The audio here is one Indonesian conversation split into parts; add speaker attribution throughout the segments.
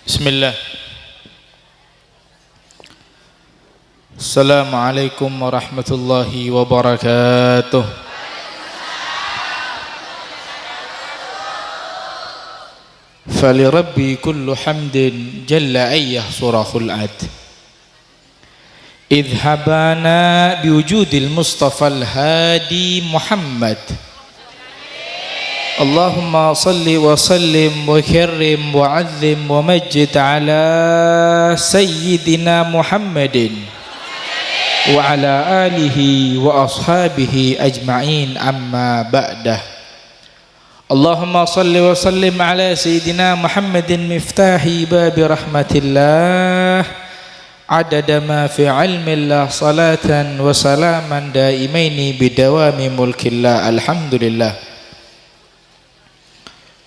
Speaker 1: Bismillah. Assalamualaikum warahmatullahi wabarakatuh. Falirabbi kullu hamdin jalla ayyah surahul ad. Idhabana biwujudil Mustafa al-Hadi Muhammad. Allahumma salli wa sallim wa kirrim wa azim wa majid ala sayyidina Muhammadin wa ala alihi wa ashabihi ajma'in amma ba'dah. Allahumma salli wa sallim ala sayyidina Muhammadin miftahi babi rahmatillah adada ma fi ilmillah salatan wa salaman daimaini bidawami mulkillah. Alhamdulillah.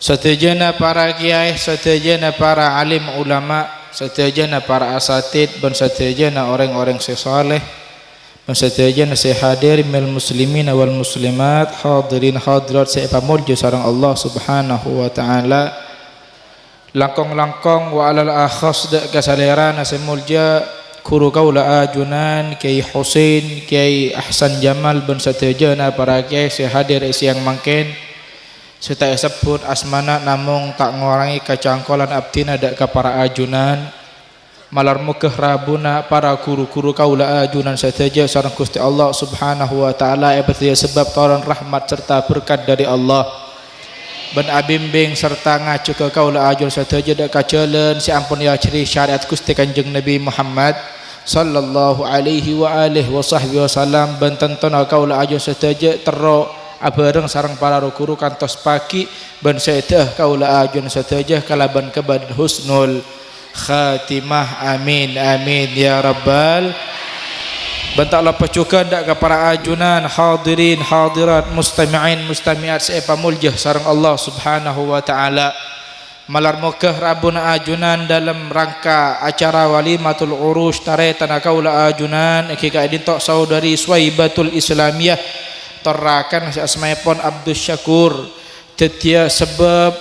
Speaker 1: Setajana para kiai, setajana para alim ulama, setajana para asatid, dan setajana orang-orang sesaleh, dan setajana sehadir minal muslimin wal muslimat, hadirin hadirat sepamulja sareng Allah Subhanahu wa taala. Langkong-langkong wa alal akhas dak kasalerana semulja guru kaula ajunan Kiai Husain, Kiai Ahsan Jamal, dan setajana para kiai sehadir siang mangken. Saya sebut asmana namung tak ngorangi kacangkolan abdina dak ka para ajunan malar mukeh rabuna para guru-guru kaula ajunan saja sareng Gusti Allah Subhanahu wa taala ebet sebab tauran rahmat serta berkat dari Allah ben abimbing serta ngacu ke kaula ajun saja dak kajalan si ampun ya ciri syariat Gusti Kanjeng Nabi Muhammad sallallahu alaihi wa alihi wa sahbihi wasallam ben tentona kaula ajun saja tero abareng sareng para guru kantos pagi ban sedah kaula ajun saja kalaban keban husnul khatimah. Amin amin ya rabbal. Bentaklah pecukan dak ke para ajunan hadirin hadirat mustami'in mustami'at sepamulja sareng Allah Subhanahu wa taala. Malar mukeh rabuna ajunan dalam rangka acara walimatul urus taretan kaula ajunan iki kaidin tok saudari Swaibatul Islamiyah terakan asmaipun Abdus Syakur tetia sebab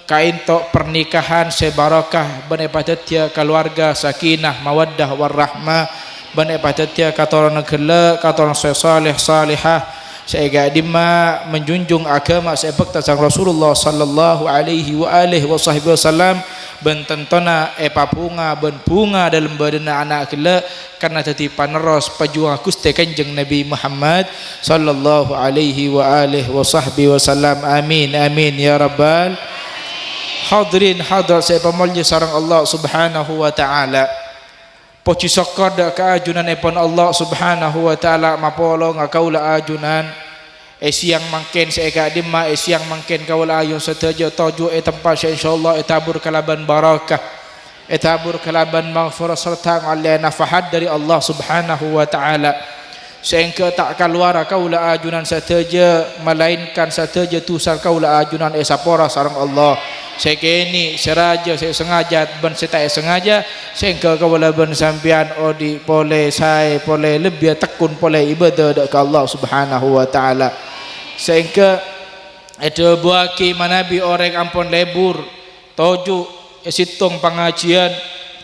Speaker 1: kain tok pernikahan sebarakah benepatetia keluarga sakinah mawaddah warahmah benepatetia katoran negela katoran salih salihah sehingga dima menjunjung agama sebab tasang Rasulullah sallallahu alaihi wa alihi wasallam bententona papunga ben bunga dalam badana anak gela karena tadi paneros pejuang Gusti Kanjeng Nabi Muhammad sallallahu alaihi wa alihi wasallam. Amin amin ya rabbal. Hadirin hadirat saya pamulya sareng Allah Subhanahu wa taala. Poci sokor dak kaajunan epon Allah Subhanahu wa taala mapolo ngakaula ajunan siang mangken seeka dimma siang mangken kaula ayun setaja toju tempat insyaallah tabur kalaban barakah tabur kalaban maghfirah serta alena fahad dari Allah Subhanahu wa taala sehingga tak keluar kaula ajunan setaja melainkan setaja tusar kaula ajunan sapora sareng Allah sekeni seraja saya sengaja ben saya sengaja sehingga kaula ben sampian odi pole saya pole lebih tekun pole ibadah dak Allah Subhanahu wa taala sehingga ada buaki manabi orang ampun lebur toju situng pengajian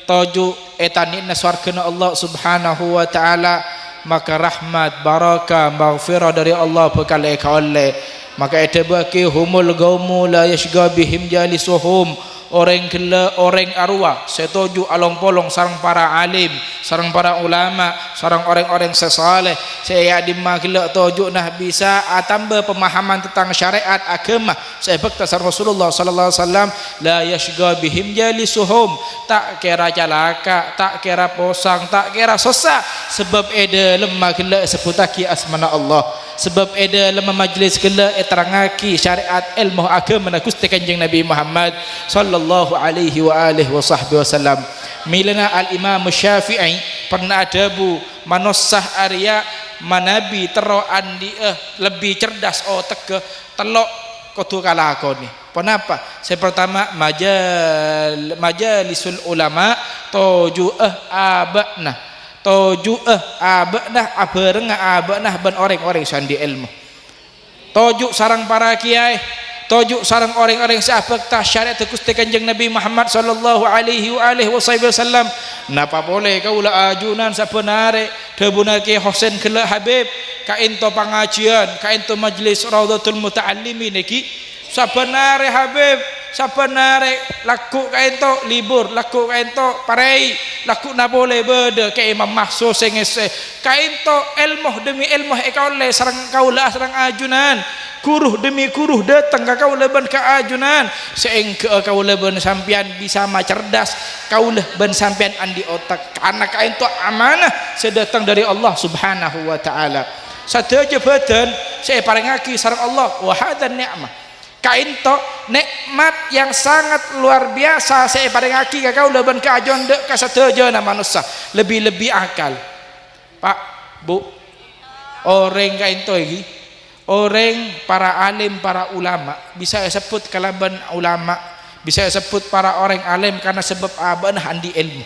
Speaker 1: toju etanina swargana Allah Subhanahu wa taala maka rahmat barakah maghfirah dari Allah bekal oleh maka ada buaki humul gaumu la yashga bihim jalisuhum orang gela orang arwah setuju along polong sarang para alim sarang para ulama sarang orang-orang sesaleh saya dimma gela toju nah bisa tambah pemahaman tentang syariat agama sebab tasar Rasulullah sallallahu alaihi wasallam la yashga bihim jalisuhum tak kira calaka tak kira posang tak kira susah sebab ada lemah gela sebutaki asmana Allah sebab ada lemah majlis gela terangaki syariat ilmu agama Gusti Kanjeng Nabi Muhammad sallallahu alaihi wa alihi wasallam. Milana al-Imam Syafi'i pernah adabu manussah Arya manabi teroan dia lebih cerdas teke telok kudu kalakoni. Kenapa? Saya pertama majalisul ulama toju'ah abakna abareng abakna ben orang-orang sandi ilmu tojuk sarang para kiai tojuk sarang orang-orang sahabat ta syariat Gusti Kanjeng Nabi Muhammad sallallahu alaihi wasallam. Napa boleh kaula ajunan sabenare debunake Husain kela Habib ka ento pengajian, ka ento majlis Raudhatul Muta'allimin iki sabenare Habib, sabenare laku ka ento libur, laku ka ento parei, laku na boleh bede ke Imam Mahsus sing ese ka ento ilmu demi ilmu kaule sareng kaula sareng ajunan. Kuruh demi kuruh datang ke kaula ban ka ajunan seengke kaula ban sampean bisa cerdas, kaula ban sampean andi otak karena kaento amanah sedatang dari Allah Subhanahu wa taala. Sadeja badan saya parengaki sareng Allah wa hadan ni'mah. Kaento nikmat yang sangat luar biasa saya parengaki ka kaula ban ka ajunan dek ka sadeja na manusia lebih-lebih akal. Pak, Bu, orang kaento iki orang para alim, para ulama bisa sebut kalaban ulama, bisa sebut para orang alim karena sebab abana andi ilmu.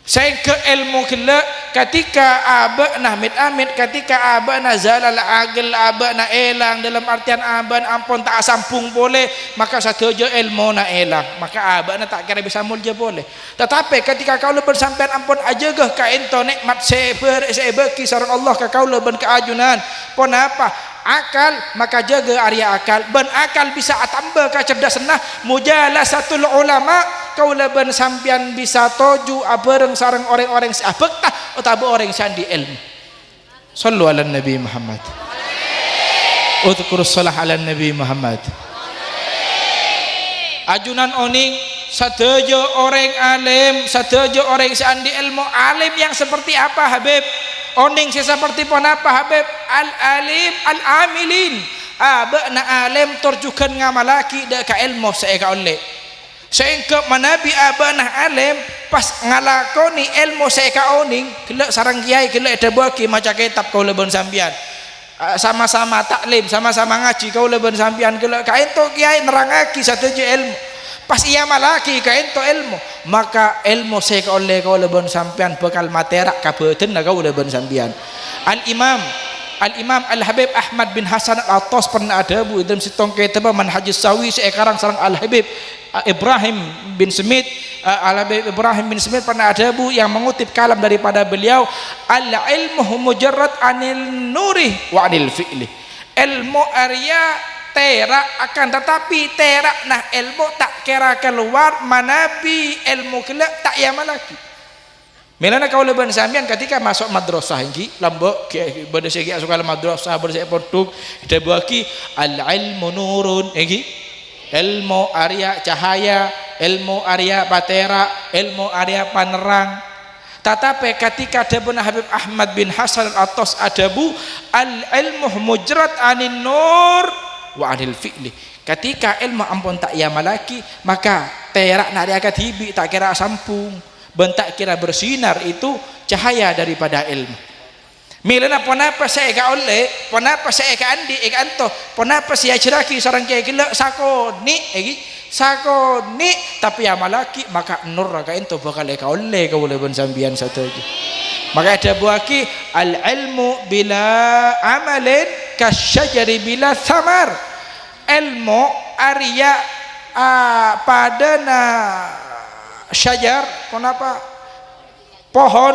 Speaker 1: Saya ke ilmu kila ketika abana amit ketika abana zalal agil abana elang dalam artian aban ampun tak sampung boleh maka satu je ilmu na elang maka abana tak kira bisa mulja boleh. Tetapi ketika kau leban sampean ampun ajagah ka ento nikmat sebeki sareng Allah ka kau leban ka ajunan pon apa akal maka jaga area akal ben akal bisa tambah kecerdasan nah mujalasatul ulama kau leban sampean bisa toju abareng sareng orang-orang sahabat atau orang sandi ilmu. Sallu ala Nabi Muhammad. Udhkurus salah ala Nabi Muhammad. Ajunan oning sadejo orang alim, sadejo orang sandi ilmu. Alim yang seperti apa Habib? Oning seperti pon apa Habib? Al-alim al-amilin. Abana alim turjukan ngamalaki dak ka ilmu saeka oleh. Sehingga manabi abana alim pas ngalakoni ilmu saeka oning kelak sarang kiai kelak ada bagi maca kitab kau leban sampian. Sama-sama taklim, sama-sama ngaji kau leban sampian kelak ka ento kiai nerangaki satejo ilmu. Pas ia malaki ka ento ilmu maka ilmu saeka oleh kau leban sampian bakal materak ka beuten kau leban sampian. Al-Imam Al-Habib Ahmad bin Hasan Al-Attas pernah ada bu dalam sitong kitab Manhajus Sawi sekarang sareng Al-Habib Ibrahim bin Smith Al-Habib Ibrahim bin Smith pernah ada bu yang mengutip kalam daripada beliau al-ilmu mujarrad anil nuri wa anil fi'li. Ilmu Arya terak akan tetapi terak nah ilmu tak kira keluar manabi ilmu kelak tak ya malaki. Melana kau leban sampean ketika masuk madrasah ini lambok pada segi asal madrasah pada segi produk kita buaki al-ilmu nurun ini ilmu Arya cahaya, ilmu Arya batera, ilmu Arya panerang. Tetapi ketika Debun Habib Ahmad bin Hasan Al-Attas adabu al-ilmu mujrad anin nur wa anil fi'li. Ketika ilmu ampun tak ya malaki maka terak nak dia katibi tak kira sampung bentak kira bersinar itu cahaya daripada ilmu. Milana ponapa saya ka oleh, ponapa saya ka andi ik anto, ponapa saya ceraki sarang kiai gila sakoni sakoni tapi amalaki maka nur ka ento bakal ka oleh ka boleh ben sambian satu aja. Maka ada buaki al ilmu bila amalin kasyajari bila thamar. Ilmu Arya padana syajar kenapa pohon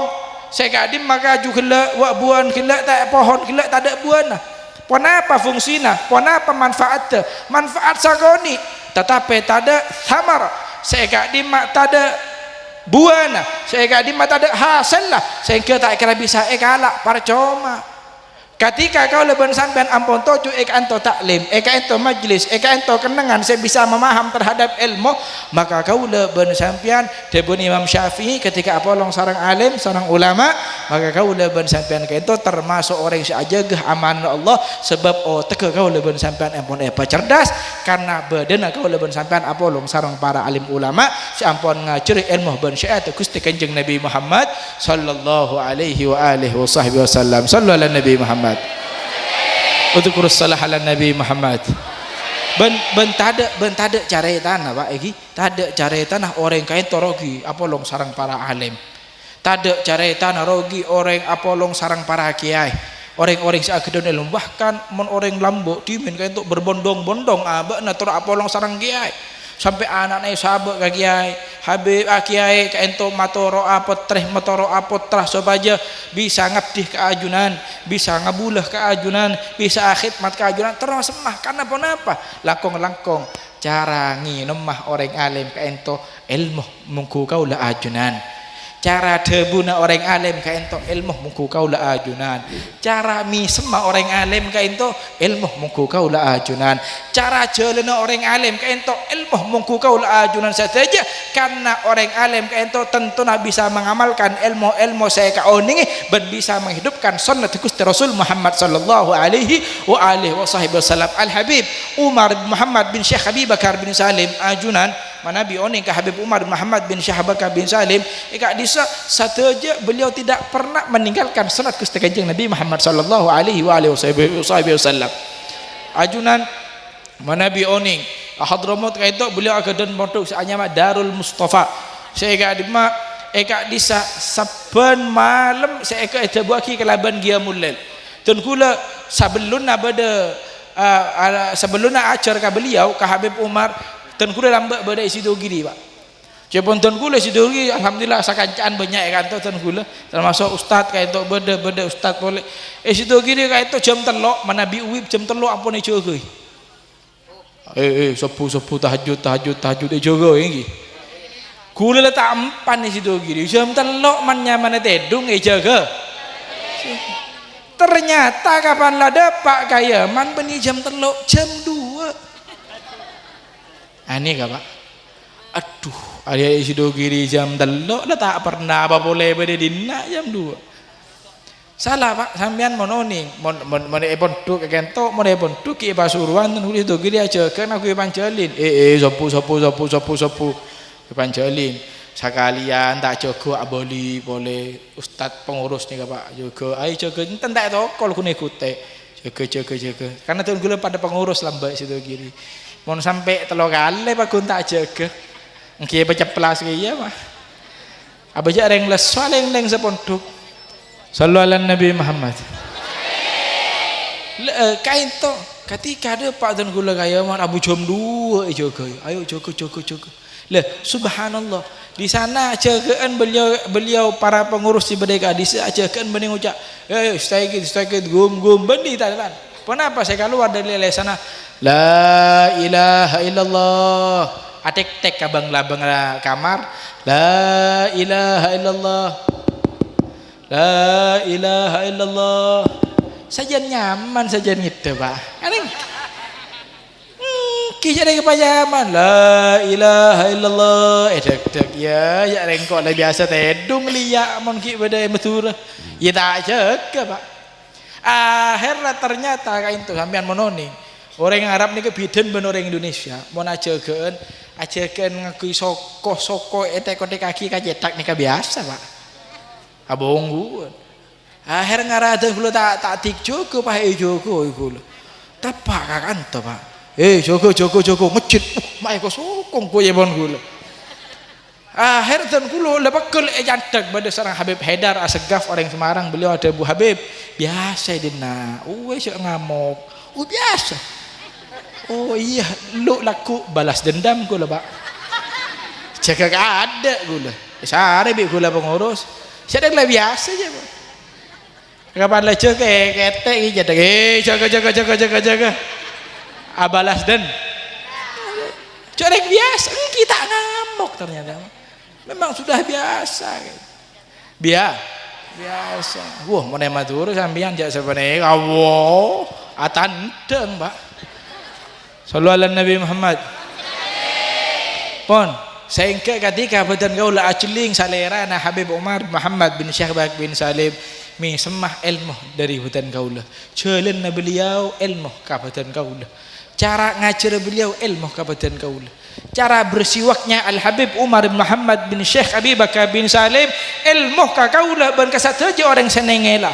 Speaker 1: sekadim maka juga wa buan kila tak pohon kila tak ada buana kenapa fungsinya kenapa manfaatnya manfaat sagoni tetapi tak ada thamar sekadim tak ada buana sekadim tak ada hasil lah sehingga tak kira bisa ekalak percuma. Ketika kau leban sampean ampun toju ento taklim, ento majlis, ento kenangan saya bisa memaham terhadap ilmu, maka kau leban sampean debun Imam Syafi'i ketika apolong sarang alim, sarang ulama, maka kau leban sampean ento termasuk orang yang ajagah amanah Allah sebab teka kau leban sampean ampun cerdas karena badan kau leban sampean apolong sarang para alim ulama si ampun ngajari ilmu ban syai'at Gusti Kanjeng Nabi Muhammad sallallahu alaihi wa alihi wasallam. Sallu ala Nabi Muhammad. Udhkurus salah ala Nabi Muhammad. Ben tada cara tanah Pak iki, tada cara tanah orang kain torogi apolong sarang para alim. Tada cara tanah rogi orang apolong sarang para kiai. orang-orang seagedan ilmu bahkan mon orang lambok dimin kayak untuk berbondong-bondong abakna tur apolong sarang kiai sampai anak-anak sahabat ke kiai Habib kiai kayak untuk matoro apotreh matoro apotrah supaya bisa ngabdih ke ajunan bisa ngabulah ke ajunan bisa khidmat ke ajunan terus semah karena apa langkong-langkong cara nginem mah orang alim kayak untuk ilmu mungku kau lah ajunan cara debuna orang alim ka ento ilmu mungku kaula ajunan cara mi sema orang alim ka ento ilmu mungku kaula ajunan cara jalana orang alim ka ento ilmu mungku kaula ajunan saja karena orang alim ka ento tentu bisa mengamalkan ilmu saya ka oningi dan bisa menghidupkan sunnah Gusti Rasul Muhammad sallallahu alaihi wasallam Al Habib Umar bin Muhammad bin Syekh Habib Bakar bin Salim ajunan Manabi oning ke Habib Umar Muhammad bin Syekh Bakar bin Salim ika disa sateja beliau tidak pernah meninggalkan sunat Gusti Kanjeng Nabi Muhammad sallallahu alaihi wasallam ajunan Manabi oning Hadramut kaito beliau akadan mondok saanyama Darul Mustafa saya dima eka disa saben malam saya eka eta buaki kelaban Qiyamul Lail tun kula sabeluna bade sebeluna acar ka beliau ka Habib Umar dan kula lambat pada situ gini pak. Cepon dan kula situ gini, alhamdulillah sakancaan banyak kan tuh dan kula termasuk ustad kayak itu beda ustad boleh. Situ gini kayak itu jam telok mana biuib jam telok ampun jogo. Sepu tahajud jogo ini. Kula letak empan di situ gini jam telok mana tedung jaga. Ternyata kapan lah dapat kaya man beni jam telok jam 2. Aneh gak pak? Aduh ada isi dogiri jam telok dah tak pernah apa boleh pada dina jam 2 salah pak sampean mononing mon pondok kento mon pondok ki Pasuruan dan kulit dogiri aja kan aku panjalin sopu panjalin sekalian tak jogo aboli boleh ustad pengurus nih pak jogo ayo jogo ini tentak tokol ku ikute jogo karena tuh gue pada pengurus lambat situ kiri mau sampai telur kali pak gunta jaga nggih peceplas kaya mah abaja reng les soaleng leng sepondok sallallahu alaihi Nabi Muhammad kain to ketika ada pak dan gula kaya mah abu jam 2 jaga ayo jaga lah subhanallah di sana jagaan beliau para pengurus di Merdeka di sana jagaan bening ucap stay gum benih talan kenapa saya keluar dari sana la ilaha illallah atek abang labang kamar la ilaha illallah saja nyaman saja gitu pak aneh kisah dari kepajaman la ilaha illallah dek ya rengkok lah biasa tedung liya mon ki beda betul ya tak jaga pak akhirnya ternyata kain itu sampean mononing orang Arab ni kebidan ben orang Indonesia mau ajakan ngakui soko etek kaki kacetak ni biasa pak abongguan akhir ngarada gula tak tik jogo pak jogo gula tapak kakanto pak jogo masjid mai ko sokong ko yebon gula akhir dan gula lebakul jantak pada seorang Habib Haidar Asegaf orang Semarang beliau ada Bu Habib biasa dina wes ngamuk biasa oh iya lu laku balas dendam gula pak jaga ada gula sare bi gula pengurus sedang lah biasa aja pak kapan lah jaga ketek jaga balas den corek biasa kita ngamuk ternyata memang sudah biasa biasa wah mau matur sampean jak sebenarnya Allah atandeng pak sallallahu alaihi Nabi Muhammad pon sehingga ketika badan kau lah aculing salera na Habib Umar Muhammad bin Syekh Bakar bin Salim mi semah ilmu dari badan kau lah jalan beliau ilmu ka badan kau lah cara ngajar beliau ilmu ka badan kau lah cara bersiwaknya Al Habib Umar bin Muhammad bin Syekh Habib Bakar bin Salim ilmu ka kau lah ban kasataja orang senengela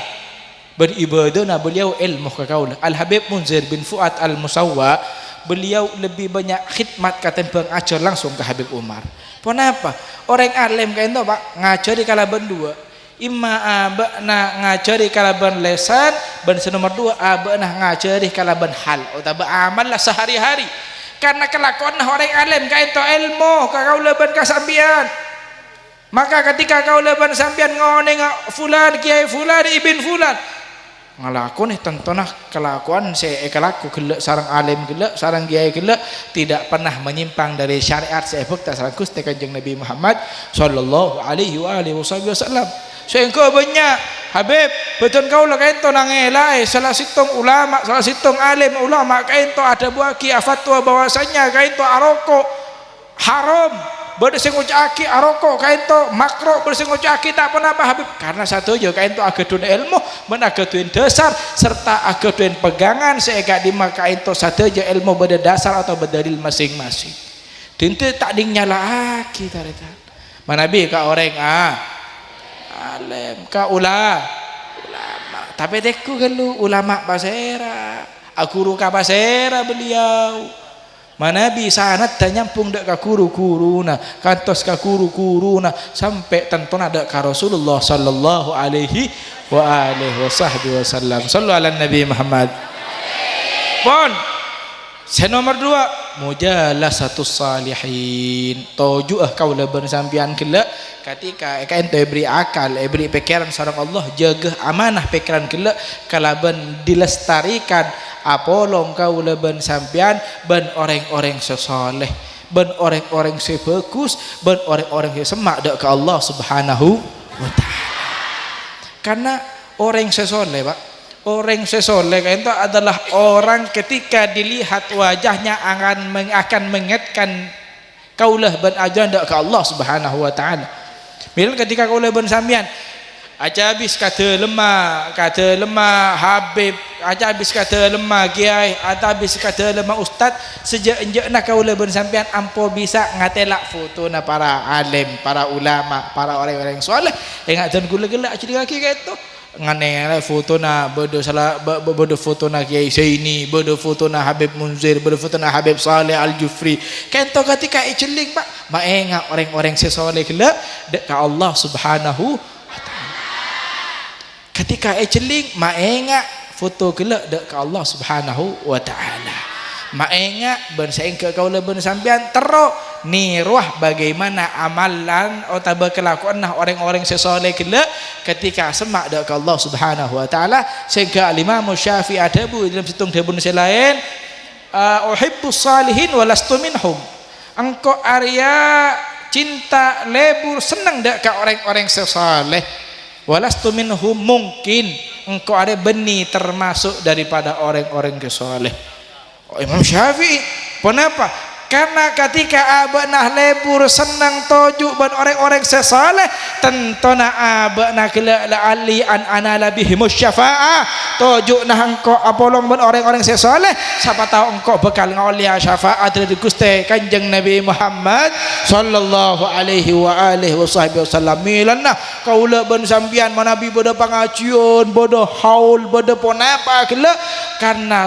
Speaker 1: beribadah beliau ilmu ka kau lah Al Habib Munzir bin Fuad Al Musawwa beliau lebih banyak khidmat ketimbang ajar langsung ke Habib Umar. Kenapa? Orang alim kayak itu pak ngajar di kalaban 2 imma abana ngajari kalaban lesan ban nomor 2 abana ngajari kalaban hal atau amal lah sehari-hari karena kelakuan orang alim ka ento ilmu ka kaula ban kasambian maka ketika kaula ban sambian ngone fulan kiai fulan ibn fulan ngalakon tentunah kelakuan saya kelaku gelek sarang alim gelek sarang kiai gelek tidak pernah menyimpang dari syariat sebab tak sarang Gusti Kanjeng Nabi Muhammad sallallahu alaihi wa alihi wasallam. Sehingga banyak Habib betul kau lah kain to nangelai salah situng ulama salah situng alim ulama kain to ada buah kia fatwa bahwasanya kain to aroko haram bersing ucaki aroko kain to makro bersing ucaki tak pernah apa Habib karena satu jo kain to agaduin ilmu menagaduin dasar serta agaduin pegangan seega di kain to satu jo ilmu beda dasar atau berdalil masing-masing dintu tak ding nyala aki taretan manabi ka orang alim ka ulama tapi deku kalau ulama pasera guru ka pasera beliau mana bisa sanad dan nyampung dak ka guru-guruna kantos ka guru-guruna sampai tentu ada ka Rasulullah sallallahu alaihi wa alihi wasallam sallu ala Nabi Muhammad pon nomor 2 mujalasatus salihin tujuh kaula bersampian kelak ketika ente beri akal beri pikiran sareng Allah jaga amanah pikiran kelak kalaban dilestarikan apolong kaula ben sampian ben orang-orang sesoleh ben orang-orang sebagus ben orang-orang semak dak ke Allah Subhanahu wa taala karena orang sesoleh Pak orang sesoleh itu adalah orang ketika dilihat wajahnya akan mengingatkan kaulah ben ajan dak ke Allah Subhanahu wa taala. Bila ketika kaulah ben sampean aja habis kata lemah Habib aja habis kata lemah kiai atau habis kata lemah ustaz sejak enjekna kaulah ben sampean ampo bisa ngatelak foto na para alim para ulama para orang-orang soleh ingat dan gula-gula cerita kaki kayak itu ngane foto na bodo salah bodo foto na kiai Saini bodo foto na Habib Munzir bodo foto na Habib Saleh Al-Jufri kento ketika iceling Pak maenga orang-orang sesoleh gila ka Allah Subhanahu wa taala ketika iceling maenga foto gila ka Allah Subhanahu wa taala maenga ben saengke kaula ben sampean tero niruah bagaimana amalan atau kelakuan orang-orang sesoleh gila ketika semak dak Allah Subhanahu wa taala sehingga Imam Syafi'i ada bu dalam situng dabun lain uhibbus salihin walastu minhum engko Arya cinta lebur senang dak ka orang-orang sesoleh walastu minhum mungkin engko ada benih termasuk daripada orang-orang sesoleh Imam Syafi'i kenapa karena ketika abana lebur senang tojuk ban orang-orang sesoleh tentona abana kala ali an ana bihimus syafa'ah tojuk nah engkau apolong ban orang-orang sesoleh siapa tahu engkau bekal ngaulia syafaat dari Gusti Kanjeng Nabi Muhammad sallallahu alaihi wa alihi wasallam milanna kaula ban sampian manabi bodo pangajian bodo haul bodo ponapa kala karena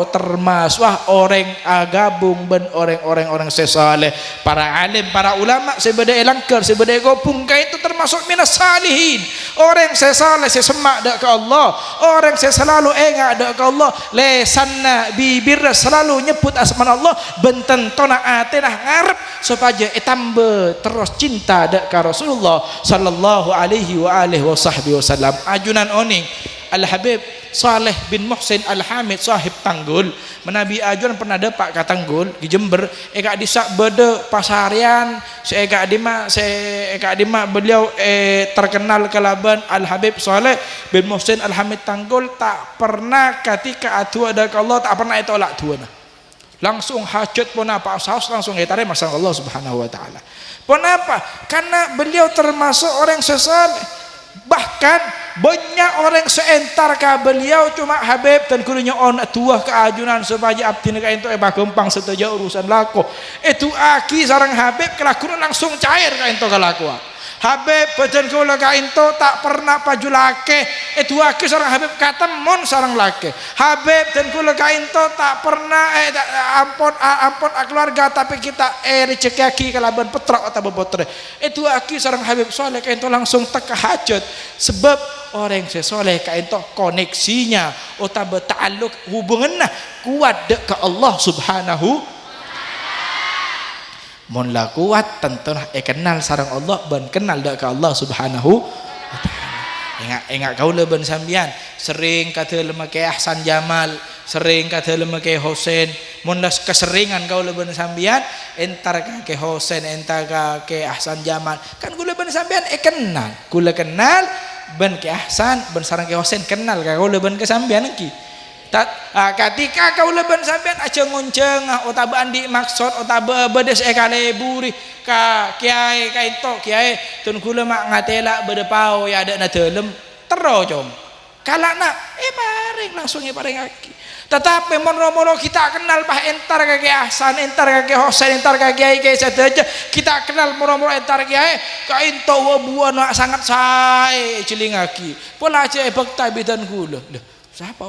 Speaker 1: termasuk orang agabung ban orang-orang sesoleh para alim para ulama sebeda elangker sebeda gopung itu termasuk minas salihin orang sesoleh sesemak dak ke Allah orang selalu engak dak ke Allah lesanna bibir selalu nyebut asma Allah benten tona atenah ngarep supaya tambah terus cinta dak ka Rasulullah sallallahu alaihi wa alihi wasallam ajunan oning Al-Habib Saleh bin Muhsin Al-Hamid sahib Tanggul menabi ajuan pernah ada Pak Katanggul di Jember eka disak bede pasarian eka dima beliau terkenal kelaban Al-Habib Saleh bin Muhsin Al-Hamid Tanggul tak pernah ketika atu ada ke Allah tak pernah itolak tuana langsung hajat pun apa saus langsung itare masya Allah Subhanahu wa taala pun apa karena beliau termasuk orang sesoleh bahkan banyak orang seentar ka beliau cuma Habib dan kudunya on tuah keajunan supaya abdi ka ento gempang setuju urusan lako itu aki sarang Habib kelakuan langsung cair ka ento kelakuan Habib badan kula kainto tak pernah paju lake itu aki seorang Habib kata mon seorang lake Habib dan kula kainto tak pernah ampun keluarga tapi kita rezeki aki kalaban petra atau bobotre itu aki seorang Habib soleh kainto langsung teka hajat sebab orang sesoleh kainto koneksinya atau berta'alluq hubungannya kuat dek ke Allah subhanahu mun la kuat tentu kenal sareng Allah ben kenal dak ke Allah subhanahu wa taala ingat kau leben sambian sering kata lemah ke Ahsan Jamal sering kata lemah ke Husain mun las keseringan kau leben sambian entar ke Husain entar ke Ahsan Jamal kan kula leben sambian kenal kula kenal ben ke Ahsan ben sareng ke Husain kenal kau leben ke sambian ki ketika kau leben sampean aja ngonceng otabaan di maksud otabe bedes kaleburi ka kiai kaito kiai tun kula mak ngatela bedepau ya ada na delem tero com kalana paring langsung paring aki tetapi mono-mono kita kenal bah entar ka kiai Ahsan entar ka kiai Husain entar ka kiai saja kita kenal mono-mono entar kiai kaito wa buana sangat sae cilingaki pola aja bekta bidan kula lho siapa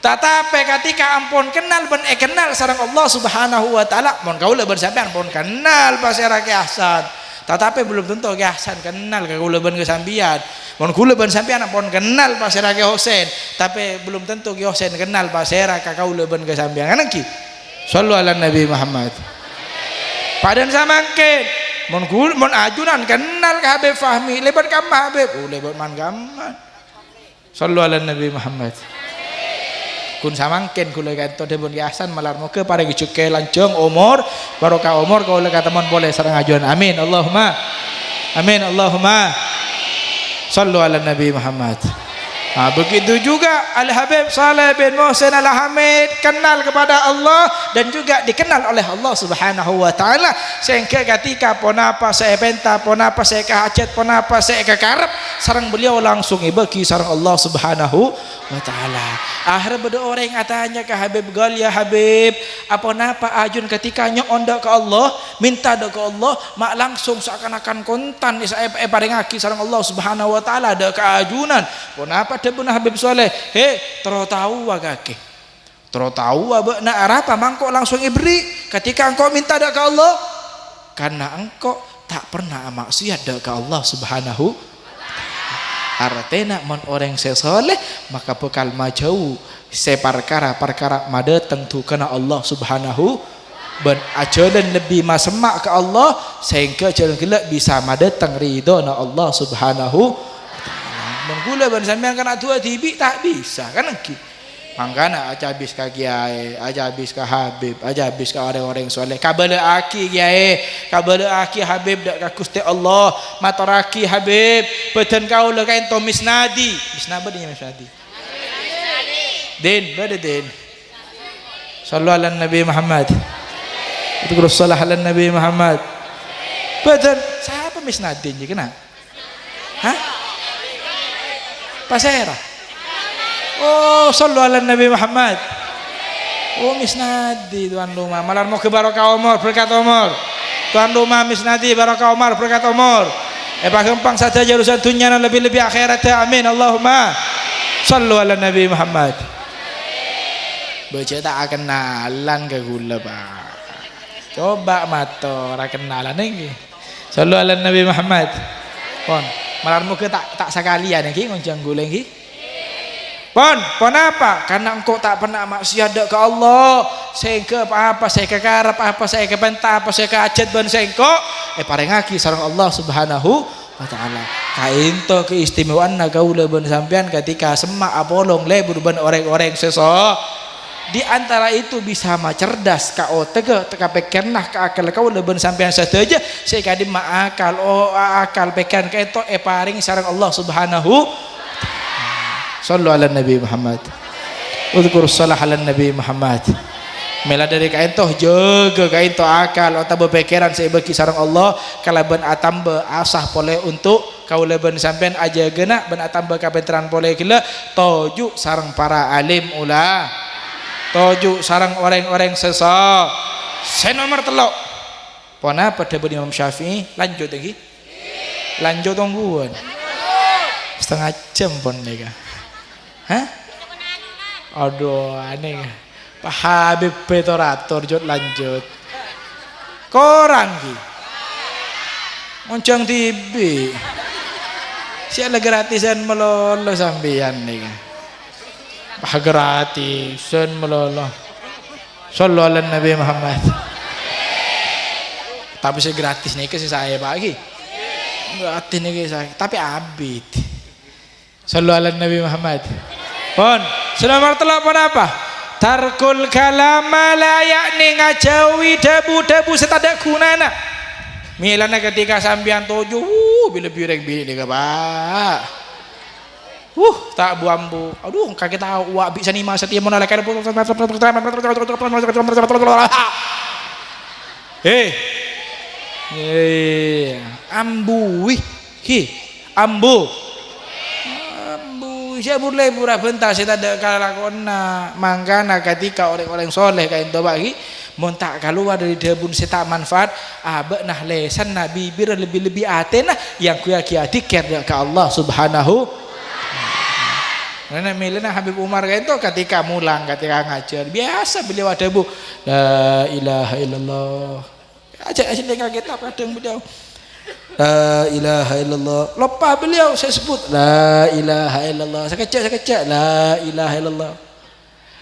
Speaker 1: tetapi ketika ampun kenal ben kenal sareng Allah subhanahu wa ta'ala mon kaula ben sampean ampun kenal pasera ke Ahsan tetapi belum tentu ke Ahsan kenal kaula ben kesambian mon kula ben sampean ampun kenal pasera ke Husain tapi belum tentu ke Husain kenal pasera ka kaula ben kesambian kan ki sallu ala nabi Muhammad padan samangkin mon ajunan kenal ke Habib Fahmi lebat kam Habib lebat man gaman sallu ala nabi Muhammad kun samangken kula kanto debon ki Ahsan malar moga pare gicuke lancung umur barokah umur kula katemon boleh sareng ajuan amin Allahumma amin Allahumma sallu ala nabi Muhammad. Begitu juga Al Habib Saleh bin Muhsin Al Hamid kenal kepada Allah dan juga dikenal oleh Allah Subhanahu wa taala sehingga ketika ponapa saya penta ponapa saya kehajat ponapa saya kekarep sareng beliau langsung ibeki sareng Allah Subhanahu wa taala. Akhir berdoa orang katanya ke Habib gal ya Habib apa napa ajun ketika nyon ke Allah minta ke Allah mak langsung seakan-akan kontan saya paringaki sareng Allah Subhanahu wa taala ada keajunan ponapa pun Habib Saleh tahu agake tahu nak apa mangkok langsung ibri ketika engkau minta dak ke Allah karena engkau tak pernah maksiat dak ke Allah Subhanahu artena mon orang sesoleh maka bekal majau seperkara made tentu kena Allah Subhanahu ben ajalan lebih masemak ke Allah sehingga jalan gelak bisa made teng ridho na Allah Subhanahu menggula ban sampean kana tua tibi tak bisa kan lagi mangkana aja habis ka kiai aja habis ka Habib aja habis ka orang-orang soleh kabale aki kiai kabale aki Habib dak ka Gusti Allah maturaki Habib beden kaula kain to misnadi misnadi din bade din sallu ala nabi Muhammad itu salah ala nabi Muhammad beden siapa misnadi je kena hah Pasera. Oh, sallu ala Nabi Muhammad. Oh, misnadi tuan rumah. Malar mau ke barokah umur, berkat umur. Tuan rumah misnadi barokah umur, berkat umur. Gampang saja urusan dunia dan lebih-lebih akhirat. Amin. Allahumma sallu ala Nabi Muhammad. Baca tak kenalan ke gula Pak. Coba mato ra kenalan lagi. Sallu ala Nabi Muhammad. Pon malar muka tak sekalian lagi ngoncang guleng lagi pon apa karena engkau tak pernah maksiat ke Allah sehingga apa saya kekarep apa saya kepenta apa saya kehajat ban sengko parengaki sareng Allah Subhanahu wa taala kainto keistimewaan kaula ban sampean ketika semak apolong lebur ban orang-orang seso di antara itu bisa cerdas kau tega pekernah ke akal kau leben sampean saja saya kadi akal akal pekan ke itu paring sareng Allah Subhanahu sallu ala Nabi Muhammad udhkur salah ala Nabi Muhammad mela dari kain toh jaga kain toh akal atau berpikiran saya bagi sareng Allah kalaban atamba asah boleh untuk kau leben sampean aja gena ben atamba kapentran boleh gila toju sareng para alim ulah toju sarang orang-orang sesa saya nomor telok pona pada Imam Syafi'i lanjut lagi lanjut tungguan setengah jam pon nih hah aduh aneh Pak Habib Petorator lanjut korang ki moncong TV siapa gratisan melolo sambian nih Pak gratisan melolo sallallahu alaihi Nabi Muhammad tapi saya gratis nih ke saya pagi gratis nih saya tapi abid sallallahu alaihi Nabi Muhammad pon nomor telok pon apa tarkul kalama layak nih ngajawi debu-debu setada gunana milana ketika sambian tujuh bila bireng bini nih pak tak buambu aduh kaget tahu wak bisa nima setia monalakan ambu ambu saya boleh pura bentar saya tak ada kalakona mangkana ketika orang-orang soleh kain to bagi montak keluar dari debun seta manfaat abek nah lesan nabi bir lebih-lebih atena yang kuya kiadik kerja ke Allah subhanahu karena milena Habib Umar kain to ketika mulang ketika ngajar biasa beliau ada bu la ilaha illallah aja dengan kita kadang beliau la ilaha illallah lupa beliau saya sebut la ilaha illallah sekecak la ilaha illallah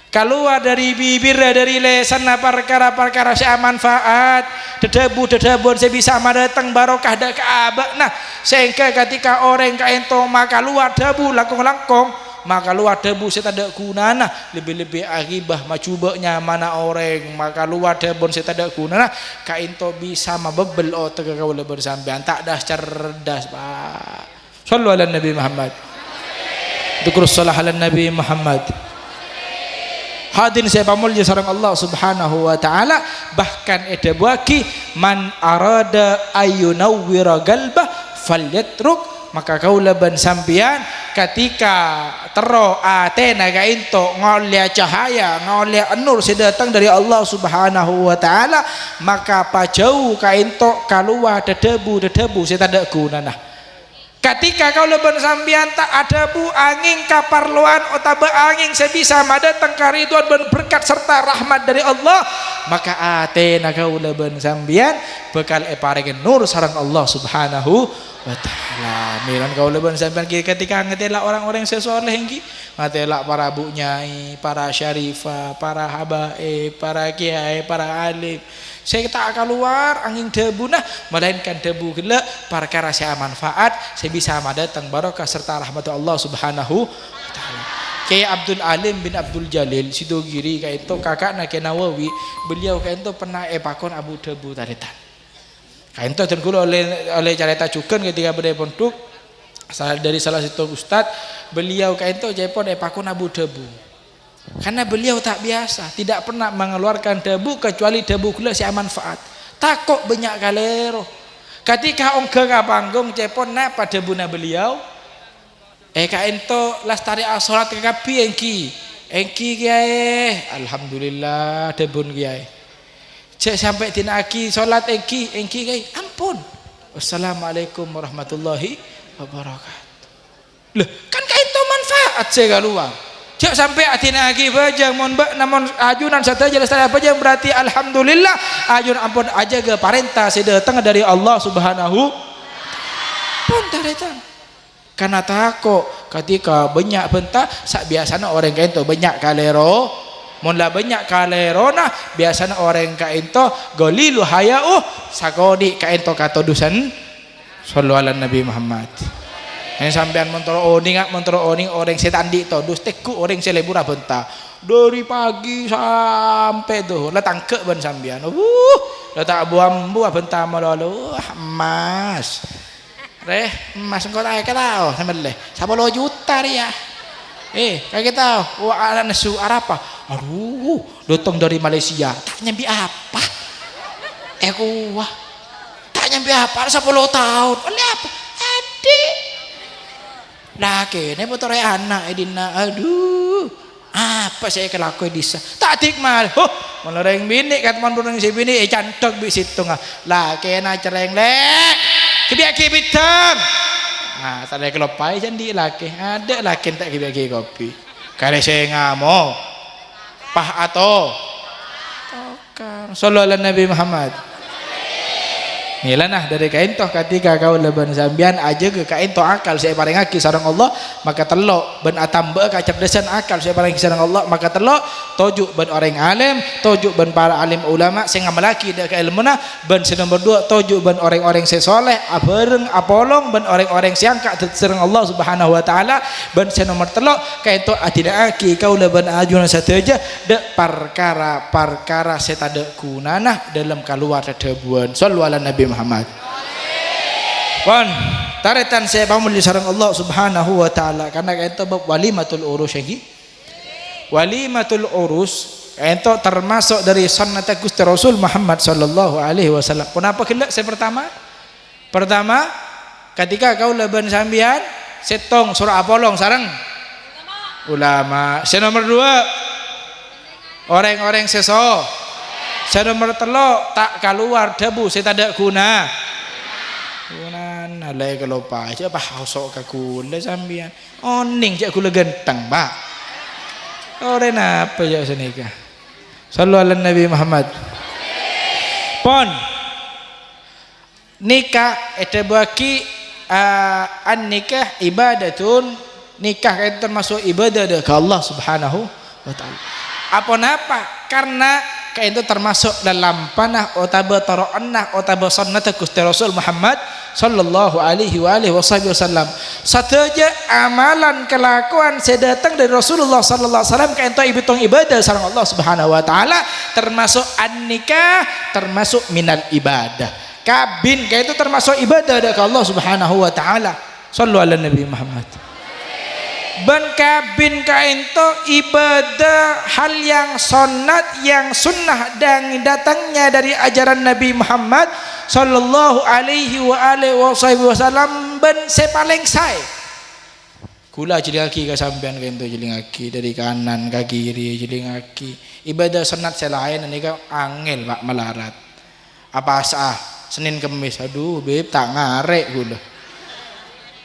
Speaker 1: keluar dari bibir dari lesan perkara-perkara saya manfaat dedabu saya bisa datang barokah dak abak nah sehingga ketika orang kaento maka luar debu langkong maka luar debu saya tak ada gunana lebih-lebih agibah macubanya mana orang maka luar debu saya tak ada gunana kainto bisa mabebel otak kau lebih bersambian tak dah cerdas pak sallu ala Nabi Muhammad dzikr salah ala Nabi Muhammad hadirin saya pamulya sareng Allah subhanahu wa ta'ala bahkan ada bagi man arada ayunawwira galbah falyatruk maka kaulah ban sampian ketika tero atena kainto ngolia cahaya ngolia nur sedatang dari Allah subhanahu wa ta'ala maka pajau kainto kalua dedebu saya tak gunana ketika kaulah ban sampian tak ada bu angin kaparluan otaba angin sebisa madatang kariduan ban berkat serta rahmat dari Allah maka atena kaulah ban sampian bekal eparegen nur sareng Allah subhanahu wa ta'ala miran kau leban sampai ketika ngetelak orang-orang sesoleh engki ngetelak para bu nyai para syarifah para habaib para kiai para alim saya tak keluar angin debu nah melainkan debu gila perkara saya manfaat saya bisa datang barokah serta rahmat Allah subhanahu wa ta'ala Kiai Abdul Alim bin Abdul Jalil Sidogiri kayak itu kakak nak Nawawi beliau kayak itu pernah epakon Abu Debu taritan kain itu tergulu oleh carita cukan ketika berdaya pondok dari salah satu ustad beliau kain itu jepon epakun abu debu karena beliau tak biasa tidak pernah mengeluarkan debu kecuali debu gula si manfaat takut banyak kalero ketika ongga kapanggung jepon napa debu na beliau kain itu lastari asolat kekapi engki kiai alhamdulillah debun kiai cek sampai tinaki solat engki kai ampun wassalamualaikum warahmatullahi wabarakatuh loh kan kain to manfaat saya keluar cek sampai tinaki baja mon namun ajunan saja jelas saya baja berarti alhamdulillah ajun ampun aja ke parenta saya datang dari Allah subhanahu pun taretan karena takut ketika banyak bentah sak biasanya orang kain to banyak kalero mula banyak kalerona biasanya orang kain to golilu hayau sakodi kain to kato dusan sallallahu alaihi Nabi Muhammad yang sampean montoro oning orang setan di to dus teku orang selebura benta dari pagi sampai tuh lah tangke ban sampean lah tak buam buah benta malolo emas emas engko tak tahu sampean leh 10 juta dia kayak tahu anak nesu Arapa aduh datang dari Malaysia tak nyambi apa wah tak nyambi apa 10 tahun oleh apa adik nah kene motor anak edina aduh Apa saya kelakoi disa? Tak tikmal. Melarang bini kat man burung si bini cantok bi situng lah kena cereng lek. Kibiaki bitang. Tak ada kelopai jandi laki. Ada laki tak kibiaki kopi. Kare saya ngamo. Pah atau tokar. Sallallahu alaihi Nabi Muhammad. Inilah nah dari kain toh ketika kau leban sambian aja ke kain toh akal saya paling aki sarang Allah maka telok ben atamba kecerdasan akal saya paling sarang Allah maka telok tojuk ben orang alim tojuk ben para alim ulama sing ngamalaki dak ilmuna ben nomor 2 tojuk ben orang-orang sesoleh abareng apolong ben orang-orang siangka sareng Allah Subhanahu wa taala ben nomor 3 kain toh tidak aki kau leban ajunan sateja dak perkara saya tak kunanah dalam keluar debuan sallallahu alaihi Nabi Muhammad. Pon, taretan saya bangun di sarang Allah Subhanahu wa taala karena itu bab walimatul urus lagi. Walimatul urus itu termasuk dari sunnah Gusti Rasul Muhammad sallallahu alaihi wasallam. Kenapa kelak saya pertama? Pertama, ketika kau leban sambian, setong surah apolong sareng ulama. Saya nomor 2 orang-orang seso. Saya nomor 3 tak keluar debu saya tak ada guna nalai kalau pa aja apa hausok kakula sambian oning je kula genteng pak orang apa je senika sallallahu alaihi Nabi Muhammad pon nikah itu bagi an nikah ibadatun nikah itu termasuk ibadah ke Allah Subhanahu wa taala apa karena itu termasuk dalam panah otaba taro'annah otaba sunnata Gusti Rasul Muhammad sallallahu alaihi wasallam sateja amalan kelakuan saya datang dari Rasulullah sallallahu alaihi wasallam kayak itu ibitong ibadah sareng Allah Subhanahu wa taala termasuk an-nikah termasuk minal ibadah kabin kayak itu termasuk ibadah dari Allah Subhanahu wa taala sallallahu alaihi Nabi Muhammad ban kabin kainto ibadah hal yang sunat yang sunnah dan datangnya dari ajaran Nabi Muhammad sallallahu alaihi wasallam ban sepaling sai kula jelingaki ka sampean kainto jelingaki dari kanan ke kiri jelingaki ibadah sunat selain ini ka angel pak melarat apa sah Senin Kemis aduh beb tak ngarek gula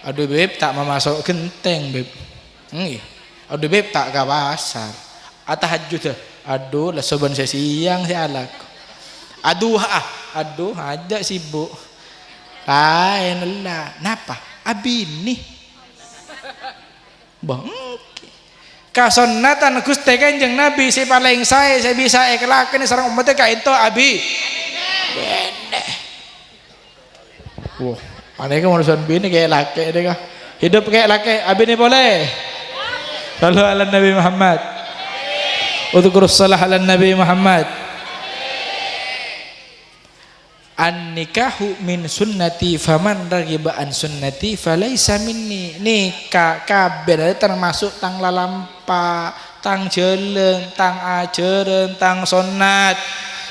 Speaker 1: aduh beb tak memasuk genteng beb aduh beb tak ke pasar tahajud aduh lah soban saya siang saya alak aduh aja sibuk lain lah napa abini bang kasonatan Gusti Kanjeng Nabi si paling saya bisa ikhlakan sareng umatnya kayak itu abi bende wah aneh kan manusia bini kayak laki deh kah hidup kayak laki abini boleh Sallu ala Nabi Muhammad. Udhkurus salah ala Nabi Muhammad. An-nikahu min sunnati faman raghiba an sunnati falaysa minni. Nikah kabeh termasuk tang lalampa, tang jeleng, tang ajeren, tang sunnat.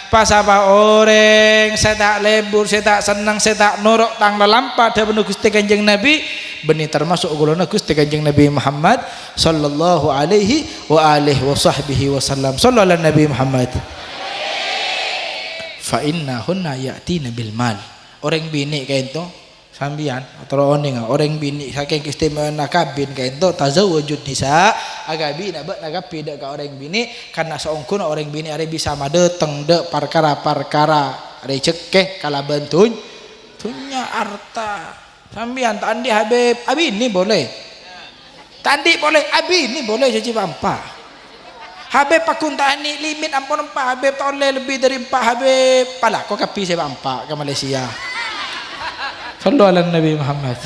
Speaker 1: Pas apa orang saya tak lebur, saya tak senang, saya tak nuruk tang lalampa ada bener Gusti Kanjeng Nabi benih termasuk golongan Gusti Kanjeng Nabi Muhammad sallallahu alaihi wasallam sallallahu alaihi Nabi Muhammad fa innahunna ya'tina bil mal orang bini kayak itu sambian atau orang bini saking keistimewaan kabin kayak itu tazawwujud nisa agabi nak nagapi dak ka orang bini karena saungkun orang bini ada bisa madeteng dek perkara-perkara ada cekeh kala bantuin punya harta sambian tandi Habib abi ini boleh tandi boleh abi ini boleh jadi pampa Habib pakun tani limit ampun 4 Habib tak boleh lebih dari 4 Habib pala kau kapi saya pampa ke Malaysia sallu ala Nabi Muhammad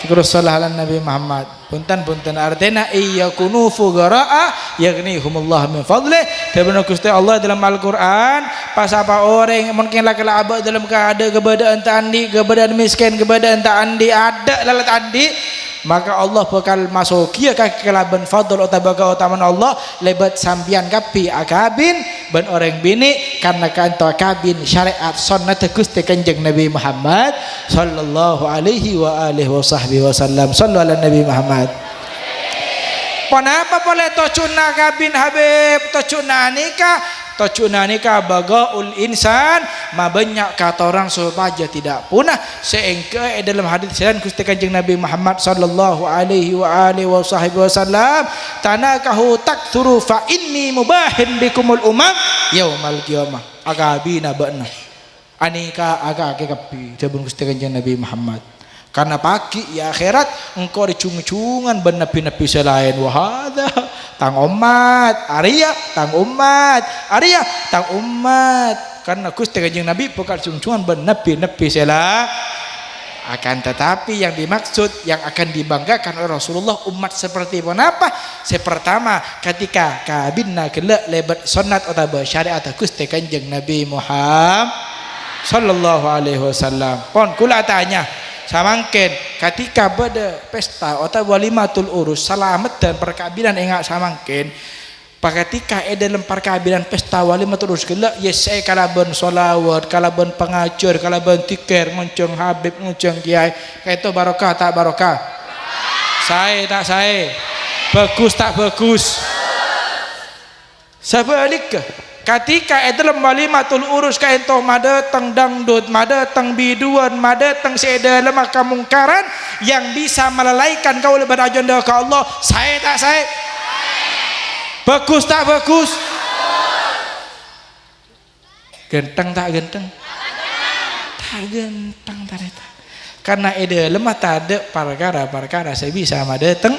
Speaker 1: terus salah ala Nabi Muhammad punten artinya iyakunu fuqara'a yaghnihumullah min fadlih dan Gusti Allah dalam Al-Qur'an pas apa orang mungkin laki-laki abad dalam keadaan tandi keadaan miskin keadaan tandi ada lalat tandi maka Allah bakal masuk kia ke kelaban fadl utabaga utaman Allah lebat sambian kapi akabin ban orang bini karena kanto akabin syariat sunnah Gusti Kanjeng Nabi Muhammad sallallahu alaihi wasallam sallu ala Nabi Muhammad Kenapa boleh tocuna kabin Habib tocuna nikah bagaul insan banyak kata orang supaya tidak punah seengke dalam hadis dan Gusti Kanjeng Nabi Muhammad sallallahu alaihi wasallam tanakahu taktsuru fa inni mubahin bikumul umam yaumal qiyamah agabina bana anika aga kapi jabun Gusti Kanjeng Nabi Muhammad karena pagi ya akhirat engkau dicung-cungan benapi-napi selain wahada tang umat Arya tang umat karena Gusti Kanjeng Nabi pokal cung-cungan benapi-napi selain akan tetapi yang dimaksud yang akan dibanggakan oleh Rasulullah umat seperti apa? Pertama ketika kabinna kelak lebat sunat atau syariat Gusti Kanjeng Nabi Muhammad sallallahu alaihi wasallam pon kula tanya samangken ketika pada pesta atau walimatul urus selamat dan perkabinan ingat samangken ketika dalam perkabinan pesta walimatul urus gelak yes saya kalaban solawat kalaban pengajar kalaban tikir ngoncong Habib ngoncong kiai itu barokah tak barokah saya tak saya bagus tak bagus sebaliknya ketika dalam walimatul urus kaento madatang dangdut madatang biduan madatang dalam kemungkaran yang bisa melalaikan kau lebar agenda ke Allah saya tak saya bagus tak bagus genteng tak genteng tak genteng tak karena lemah tak ada perkara saya bisa madatang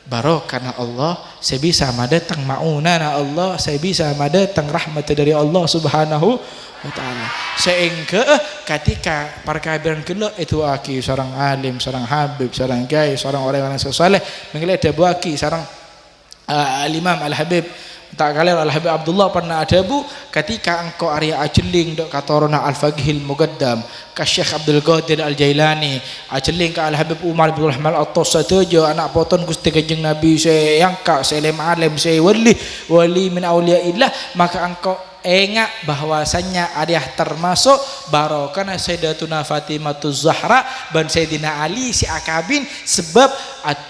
Speaker 1: barokah Allah saya bisa madatang maunana Allah saya bisa madatang rahmat dari Allah subhanahu wa ta'ala sehingga ketika perkabinan kelak itu aki seorang alim seorang habib seorang kiai seorang orang yang soleh mengilat ada buaki seorang al-imam al-habib tak kalah al-habib Abdullah pernah ada bu ketika engkau Arya ajeling dok katorona al-faqihil muqaddam ka Syekh Abdul Qadir al-Jailani ajeling ka al-habib Umar bin Rahman al-Attas saja anak poton Gusti Kanjeng Nabi saya angka saya alim saya wali min auliyaillah maka engkau ingat bahwasanya ada termasuk barokah Sayyidatuna Fatimatuz Zahra dan Sayyidina Ali si akabin sebab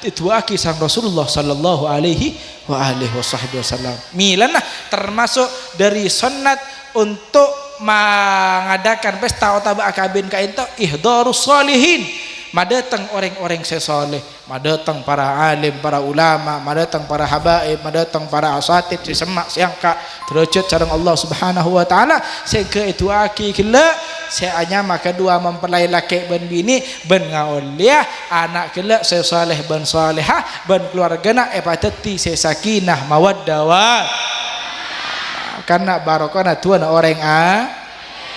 Speaker 1: itu kisah Rasulullah sallallahu alaihi wasallam milana termasuk dari sunnat untuk mengadakan pesta atau akabin kainto ihdarus sholihin madatang orang-orang sesoleh madatang para alim para ulama madatang para habaib madatang para asatid semak siangka derajat sareng Allah subhanahu wa ta'ala sehingga itu aki kelak saya hanya maka dua mempelai laki ben bini ben ngauliah anak kelak sesoleh ben salehah ben keluargana epateti sesakinah mawaddah karena barokah tuan orang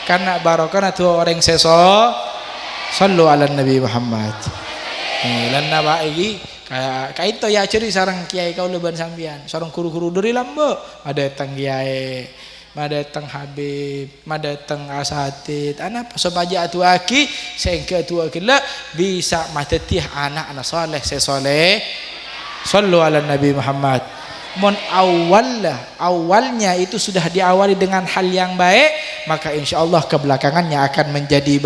Speaker 1: karena barokah tuan orang sallu ala Nabi Muhammad lan nabai kayak itu ya ceri sarang kiai kau leban sambian sarang kuru-kuru dari lambo ada datang kiai madatang habib madatang asatid anak supaya atu aki sehingga tua kila bisa matetih anak soleh sesoleh sallu ala Nabi Muhammad mon awalnya itu sudah diawali dengan hal yang baik maka insyaallah kebelakangannya akan menjadi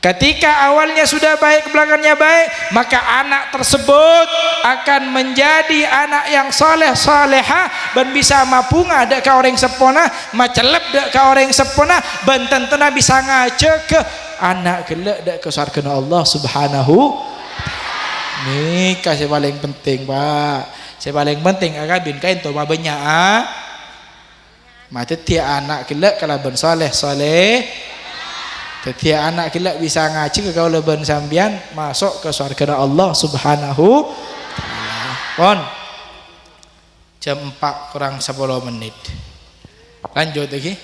Speaker 1: ketika awalnya sudah baik belakangnya baik maka anak tersebut akan menjadi anak yang soleh salehah dan bisa mapunga dek ka orang sepona macelep dek ka orang sepona dan tentunya bisa ngajak ke anak gelek dek ke surga Allah subhanahu nikah yang paling penting pak yang paling penting akabin kain to banyak mati tiap anak gelek kalau ben soleh setiap anak kita bisa ngaji ke kau leban sambian masuk ke surga Allah subhanahu ta'ala pon jam 4 kurang 10 menit lanjut lagi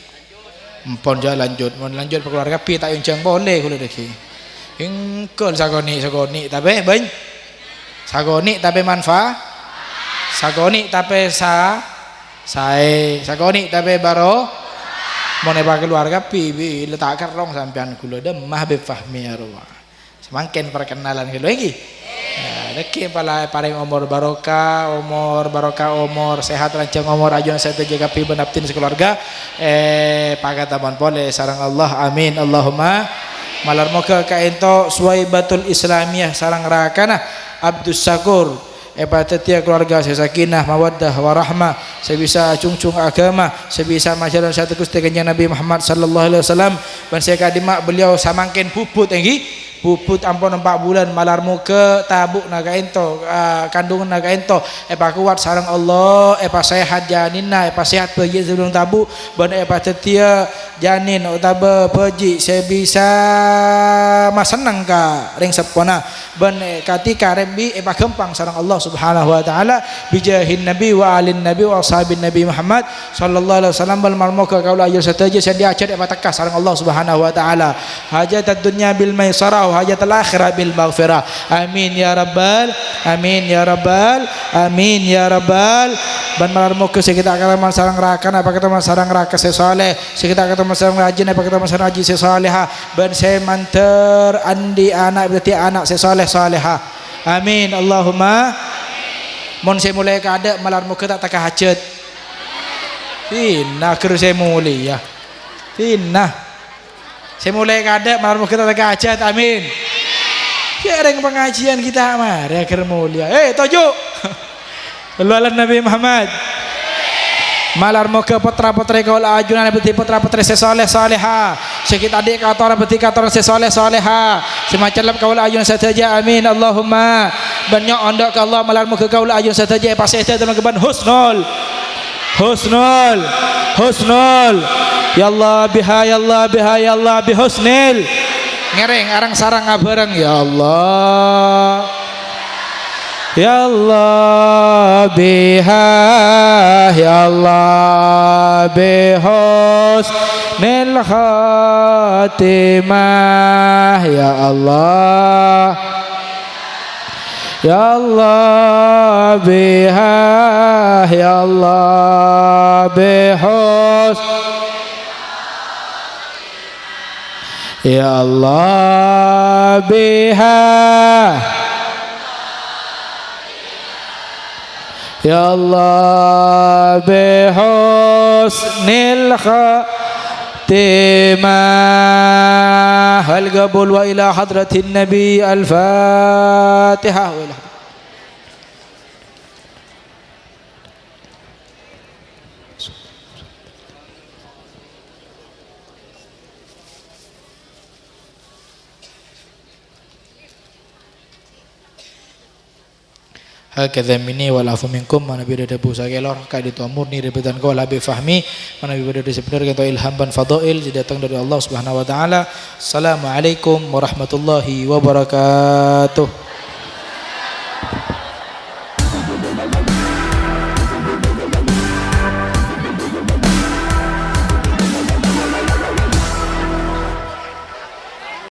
Speaker 1: pon jalan lanjut keluarga pi tak uncang boleh kulo lagi engkol sagoni tapi banyak sagoni tapi manfaat sagoni tapi sagoni tapi baro mau nebak keluarga pibi letakkan rong sampean kula demah be fahmi arwah semakin perkenalan gitu lagi lagi pala paling umur barokah umur sehat lancar umur ajuan saya terjaga pi benaptin sekeluarga pagataman boleh sarang Allah amin Allahumma malar moga ka ento suwaibatul islamiyah sarang rakana Abdus Sakur tetia keluarga saya sakinah mawaddah warahmah, sebisa cung-cung agama, sebisa masyarakat satu Gusti Kanjeng Nabi Muhammad sallallahu alaihi wasallam. Dan saya kadimak beliau samangken puput enggi puput ampun 4 bulan malar muka tabuk naga ento kandungan naga ento kuat sarang Allah sehat janinna sehat pergi sebelum tabuk ban tetia janin utaba pergi saya bisa masenang ka ring sepona ban katika rembi kempang sarang Allah subhanahu wa taala bijahin nabi wa alin nabi wa ashabin nabi Muhammad sallallahu alaihi wasallam bal marmuka kaula ajal sataja sedia acad tekas sarang Allah subhanahu wa taala hajat dunya bil maisarah hajat al-akhirah bil maghfirah. Amin ya rabbal amin ya rabbal amin ya rabbal. Ban malar muka kita akan sarang rakan apa kata sarang raka sesoleh kita kata sarang rajin apa kata sarang rajin sesolehah ban saya manter andi anak berarti anak sesoleh soleha. Amin Allahumma. Mon saya mulai kada malar muka tak takah hajat finna keur saya mulai ya finna saya mulai kada malar muka tak takah hajat. Amin. Kiring pengajian kita mari akhir mulia. Tojo. Sallallahu Nabi Muhammad. Malar muka putra-putri kaul ajunan beti putra-putri sesoleh soleha. Sikit adik kator beti kator sesoleh soleha. Semacam kaul ajun saja. Amin Allahumma. Banyak ondok ke Allah malar muka kaul ajun saja pasai dalam keban husnul. Husnul. Husnul. Ya Allah biha ya Allah biha ya Allah bihusnil. Ngereng arang sarang abareng ya Allah ya Allah biha ya Allah bihusnil khatimah ya Allah ya Allah biha ya Allah bihusnil ya Allah biha ya Allah bihusnil khatimah. Hal qabul wa ila hadratin nabi al-fatihah. Hakadha minni wal afu minkum mana bi dada busa kelor kadi tu amur ni rebetan kau labi fahmi mana bi dada sebenar kan tu ilham ban fadail datang dari Allah Subhanahu wa taala. Assalamualaikum warahmatullahi wabarakatuh.